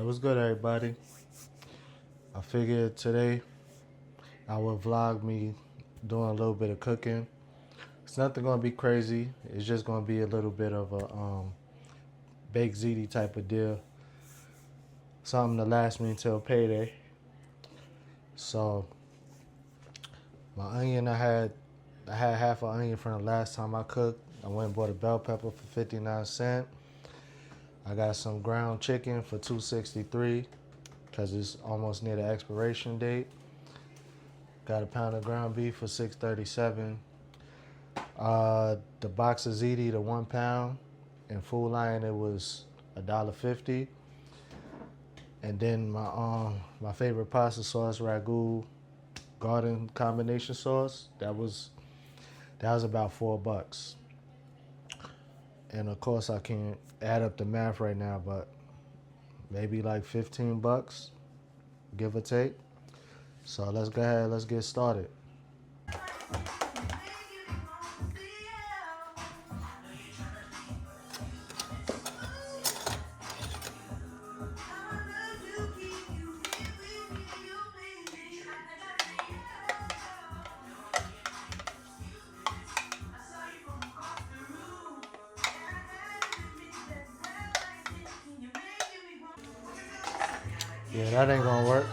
What's good, everybody? I figured today I would vlog me doing a little bit of cooking. It's nothing gonna be crazy. It's just gonna be a little bit of a baked ziti type of deal. Something to last me until payday. So my onion, I had half an onion from the last time I cooked. I went and bought a bell pepper for 59 cents. I got some ground chicken for 263 because it's almost near the expiration date. Got a pound of ground beef for 637. The box of Ziti, the 1 pound, in Food Lion it was $1.50. And then my favorite pasta sauce, ragu garden combination sauce, that was about $4. And of course I can't add up the math right now, but maybe like $15, give or take. So let's go ahead, let's get started. Yeah, that ain't gonna work.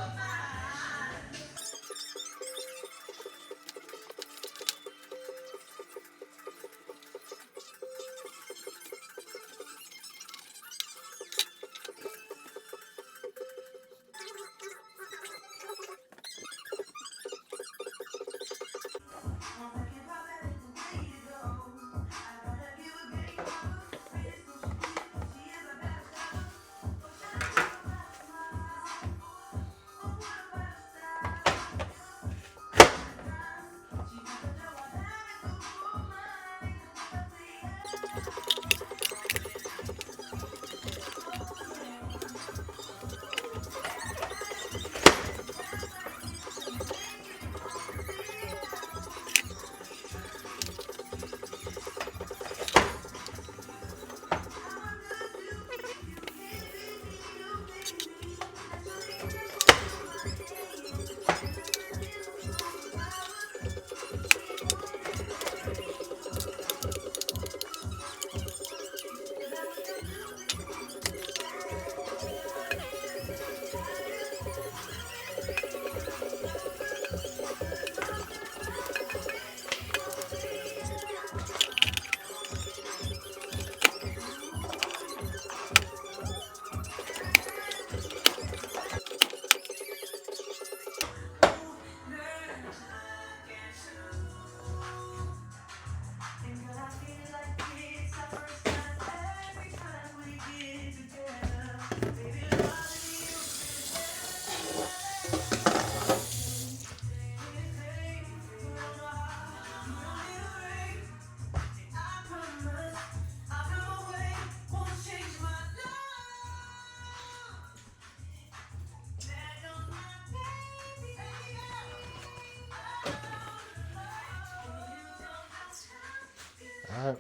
All right.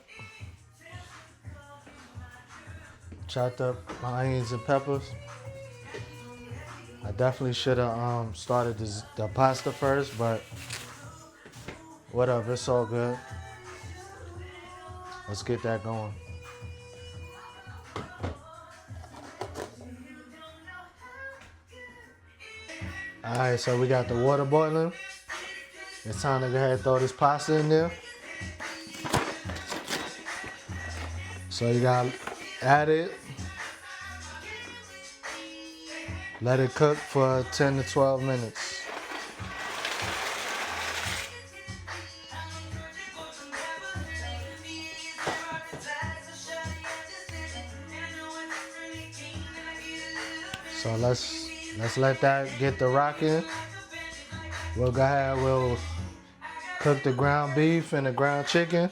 Chopped up my onions and peppers. I definitely should have started the pasta first, but whatever, it's all good. Let's get that going. All right, so we got the water boiling. It's time to go ahead and throw this pasta in there. So you gotta add it, let it cook for 10 to 12 minutes. So let's let that get the rocking. We'll go ahead, we'll cook the ground beef and the ground chicken.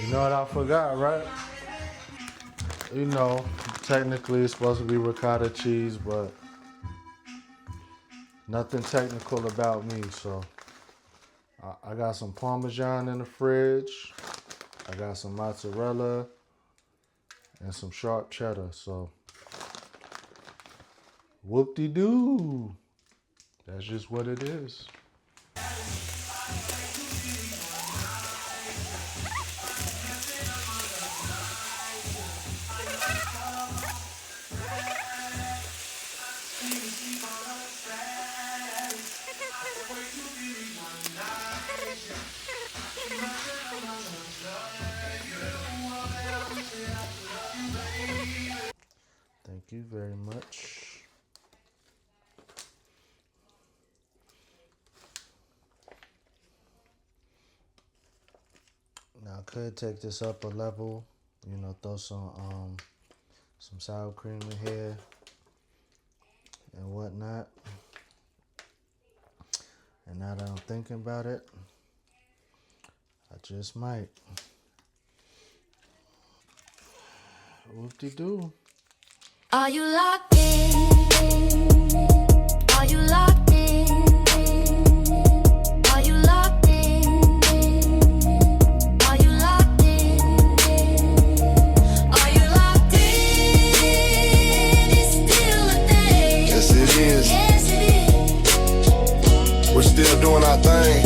You know what I forgot, right? You know, technically it's supposed to be ricotta cheese, but nothing technical about me. So I got some Parmesan in the fridge. I got some mozzarella and some sharp cheddar. So whoop-de-doo. That's just what it is. Thank you very much. Now I could take this up a level, you know, throw some sour cream in here and whatnot. And now that I'm thinking about it, I just might. Whoop-de-doo. Are you locked in? Are you locked in? Are you locked in? Are you locked in? Are you locked in? It's still a thing. Yes, it is. Yes, it is. We're still doing our thing.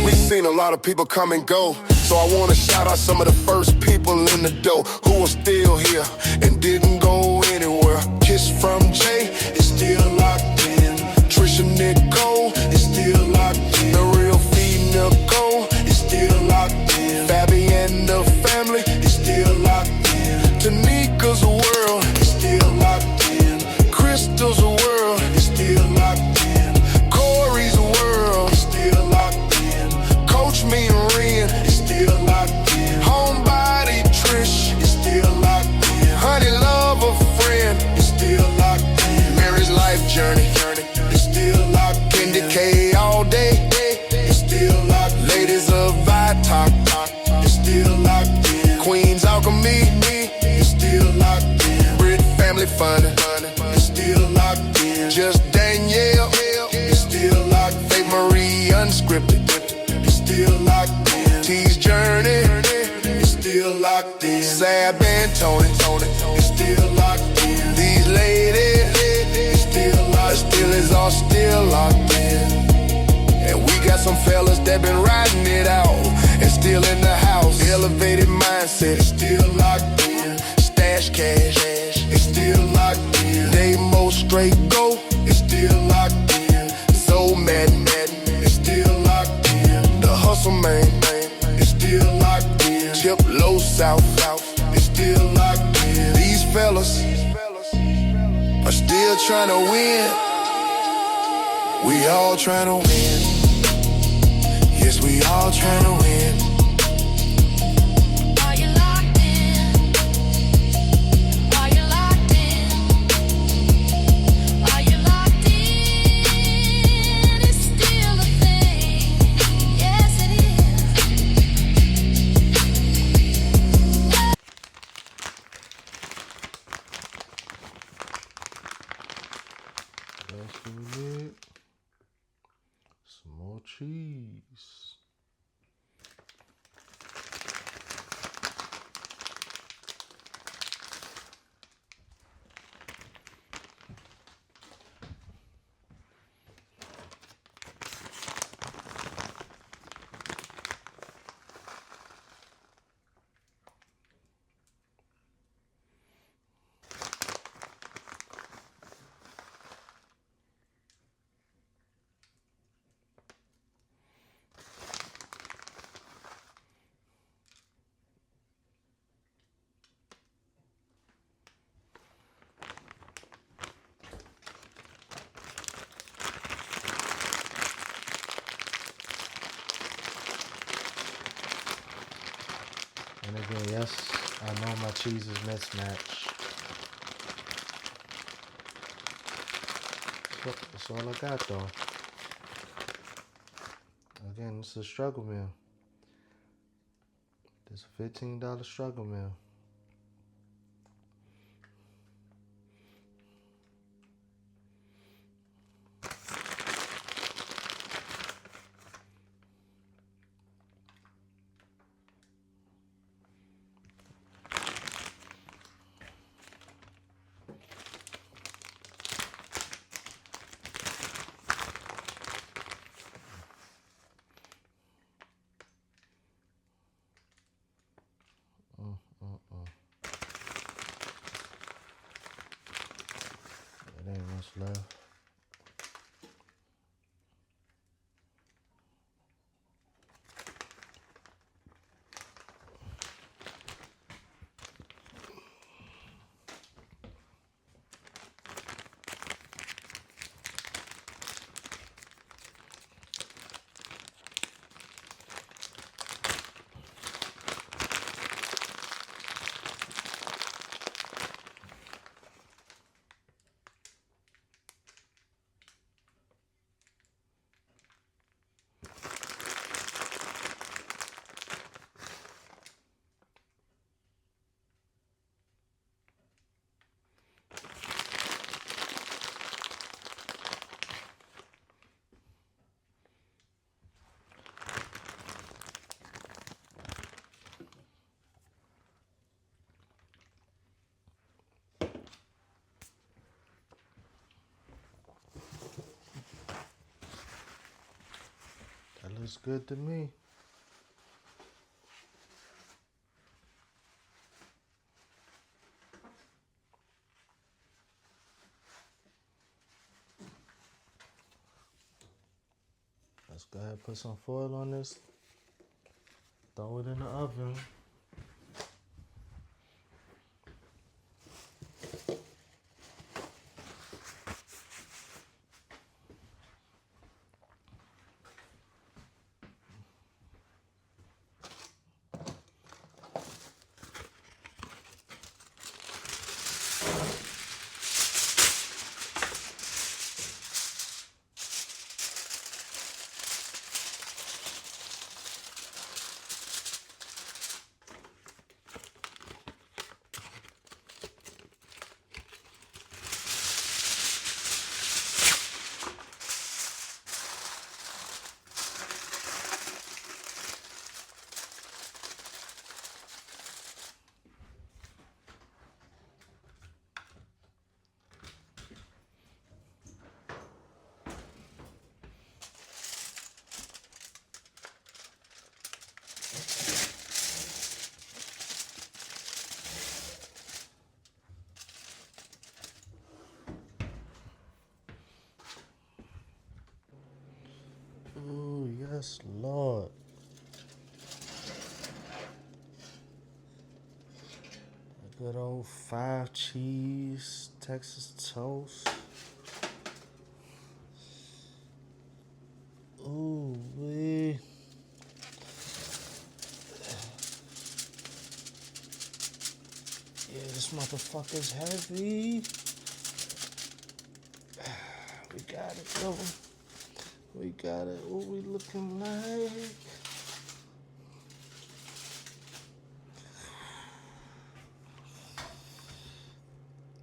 We've seen a lot of people come and go, so I want to shout out some of the first people in the door who are still here and didn't go anywhere. Kiss from Jay is still locked in. Trisha Nicole is still locked in. The real Fee Nicole is still locked in. Fabi and the family is still locked in. Tanika's world is still locked in. Crystal's world is still locked in. Corey's world is still locked in. Coach Me and Ren is still locked in. Homebody Trish is still locked in. Honey Love a Friend is still locked in. Mary's Life Journey is still locked in. Candy K All Day is still locked in. Ladies of Vitalk is still locked in. Queen's Alchemy is still locked in. Brit Family Fun is still locked in. Just Danielle is still locked in. Faith Marie Unscripted is still locked in. T's Journey is still locked in. Sab and Tony is still locked in. These ladies is still locked in. Still is all still locked in. And we got some fellas that been riding it out and still in the house. Elevated Mindset is still locked in. Stash Cash is still locked in. Damo Straight Go is still locked in. So Madden is still locked in. The Hustle Man is still locked in. Chip Low South is still locked in. These fellas are still trying to win. We all tryna win. Yes, we all tryna win. Are you locked in? Are you locked in? Are you locked in? It's still a thing. Yes, it That's what we need. Some more cheese. And again, yes, I know my cheese is mismatched. That's all I got though. Again, it's a struggle meal. It's a $15 struggle meal. It ain't much left. That looks good to me. Let's go ahead and put some foil on this. Throw it in the oven. Ooh, yes, Lord. A good old 5 cheese Texas toast. Ooh, wee. Yeah, this motherfucker's heavy. We got it, though. We got it. What we looking like?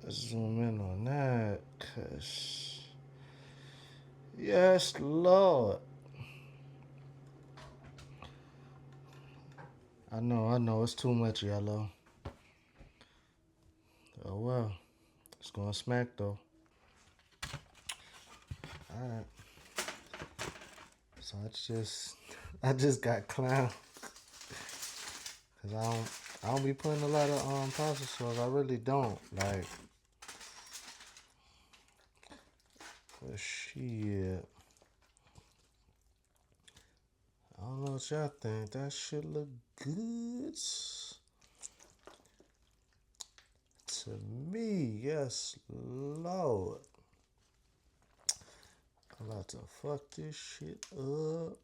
Let's zoom in on that, cause yes, Lord. I know, it's too much yellow. Oh well, it's gonna smack though. All right. So I just got clown, cause I don't be putting a lot of pasta sauce. I really don't like. But shit, I don't know what y'all think. That shit look good to me. Yes, Lord. I'm about to fuck this shit up.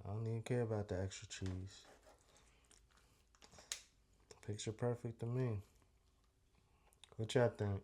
I don't even care about the extra cheese. Picture perfect to me. What y'all think?